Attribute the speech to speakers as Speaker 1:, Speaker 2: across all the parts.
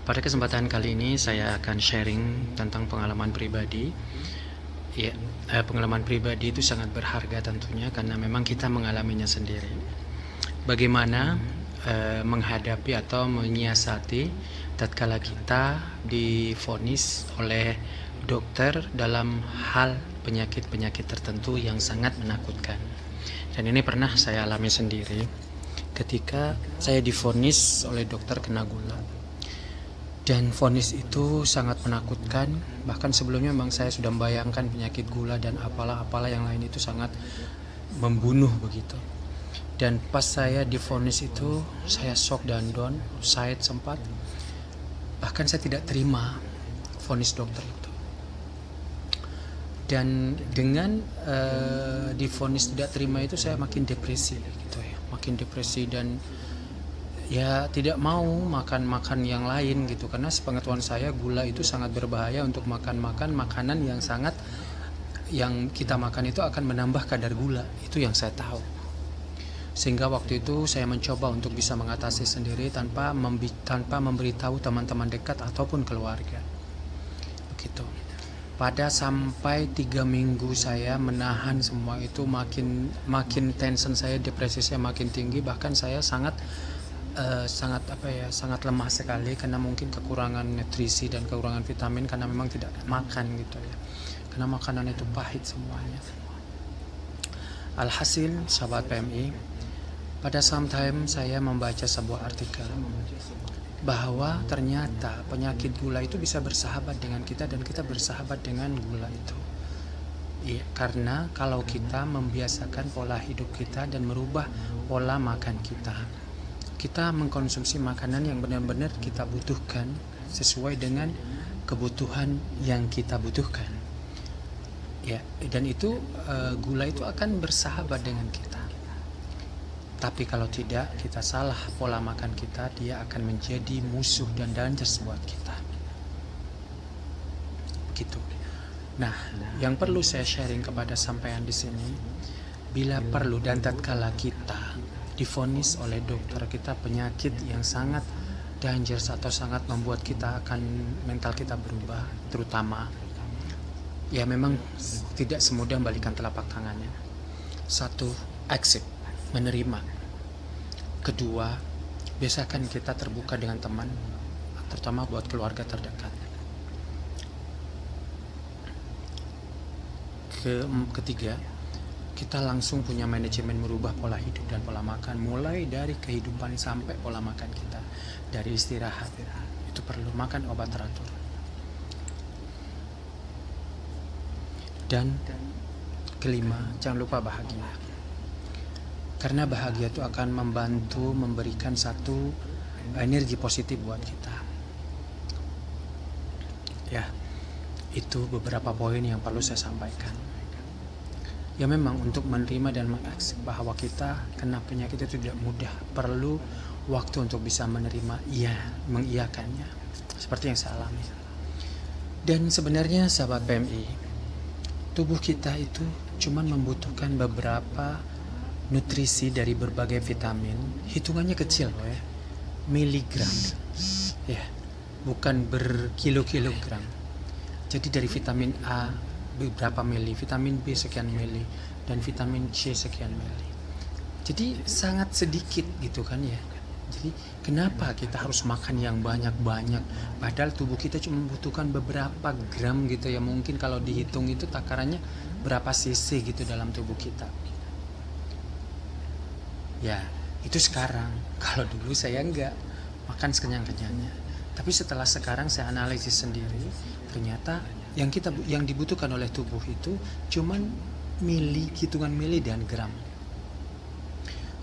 Speaker 1: Pada kesempatan kali ini saya akan sharing tentang pengalaman pribadi. Ya, pengalaman pribadi itu sangat berharga tentunya karena memang kita mengalaminya sendiri. Bagaimana menghadapi atau menyiasati tatkala kita divonis oleh dokter dalam hal penyakit-penyakit tertentu yang sangat menakutkan. Dan ini pernah saya alami sendiri ketika saya divonis oleh dokter kena gula. Dan vonis itu sangat menakutkan. Bahkan sebelumnya memang saya sudah membayangkan penyakit gula dan apalah-apalah yang lain itu sangat membunuh begitu. Dan pas saya divonis itu saya shock dan down, suicide sempat. Bahkan saya tidak terima vonis dokter itu. Dan dengan divonis tidak terima itu saya makin depresi gitu ya, makin depresi dan ya tidak mau makan yang lain gitu, karena sepengetahuan saya gula itu sangat berbahaya untuk makan makanan yang kita makan itu akan menambah kadar gula, itu yang saya tahu. Sehingga waktu itu saya mencoba untuk bisa mengatasi sendiri tanpa memberitahu teman-teman dekat ataupun keluarga begitu. Pada sampai 3 minggu saya menahan semua itu, makin tension saya, depresi saya makin tinggi, bahkan saya sangat lemah sekali karena mungkin kekurangan nutrisi dan kekurangan vitamin karena memang tidak makan gitu ya, karena makanan itu pahit semuanya. Alhasil sahabat PMI, pada sometime saya membaca sebuah artikel bahwa ternyata penyakit gula itu bisa bersahabat dengan kita dan kita bersahabat dengan gula itu. Iya, karena kalau kita membiasakan pola hidup kita dan merubah pola makan kita mengkonsumsi makanan yang benar-benar kita butuhkan sesuai dengan kebutuhan yang kita butuhkan. Ya, dan itu gula itu akan bersahabat dengan kita. Tapi kalau tidak, kita salah pola makan kita, dia akan menjadi musuh dan dangerous buat kita. Gitu. Nah, yang perlu saya sharing kepada sampean di sini, bila perlu dan tatkala kita divonis oleh dokter kita penyakit yang sangat dangerous atau sangat membuat kita akan mental kita berubah, terutama ya memang tidak semudah membalikan telapak tangannya. Satu, accept, menerima. Kedua, biasakan kita terbuka dengan teman, terutama buat keluarga terdekat. Ketiga, kita langsung punya manajemen merubah pola hidup dan pola makan, mulai dari kehidupan sampai pola makan kita, dari istirahat itu perlu, makan obat teratur, dan kelima, jangan lupa bahagia, karena bahagia itu akan membantu memberikan satu energi positif buat kita. Ya, itu beberapa poin yang perlu saya sampaikan. Ya memang untuk menerima dan mengakses bahwa kita kena penyakit itu tidak mudah, perlu waktu untuk bisa menerima, mengiyakannya, seperti yang saya alami. Dan sebenarnya sahabat PMI, tubuh kita itu cuma membutuhkan beberapa nutrisi dari berbagai vitamin, hitungannya kecil loh ya, miligram, ya bukan berkilo-kilogram. Jadi dari vitamin A beberapa mili, vitamin B sekian mili, dan vitamin C sekian mili. Jadi sangat sedikit gitu kan ya. Jadi kenapa kita harus makan yang banyak-banyak, padahal tubuh kita cuma membutuhkan beberapa gram gitu ya. Mungkin kalau dihitung itu takarannya berapa cc gitu dalam tubuh kita. Ya itu sekarang, kalau dulu saya enggak makan sekenyang-kenyangnya. Tapi setelah sekarang saya analisis sendiri, ternyata yang dibutuhkan oleh tubuh itu cuman hitungan mili dan gram.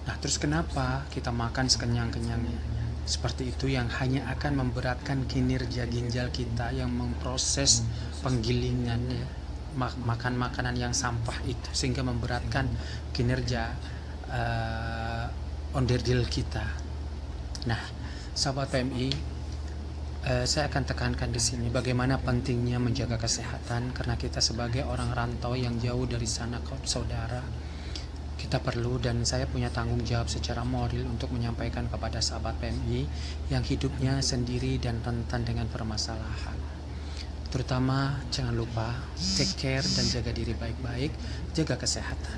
Speaker 1: Nah, terus kenapa kita makan sekenyang-kenyangnya? Seperti itu yang hanya akan memberatkan kinerja ginjal kita yang memproses penggilingan ya, makan makanan yang sampah itu, sehingga memberatkan kinerja onderdil kita. Nah, sahabat PMI, saya akan tekankan di sini bagaimana pentingnya menjaga kesehatan, karena kita sebagai orang rantau yang jauh dari sana saudara, Kita perlu dan saya punya tanggung jawab secara moral untuk menyampaikan kepada sahabat PMI yang hidupnya sendiri dan rentan dengan permasalahan. Terutama jangan lupa take care dan jaga diri baik-baik, jaga kesehatan.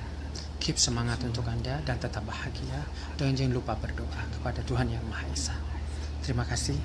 Speaker 1: Keep semangat untuk Anda dan tetap bahagia. Dan jangan lupa berdoa kepada Tuhan Yang Maha Esa. Terima kasih.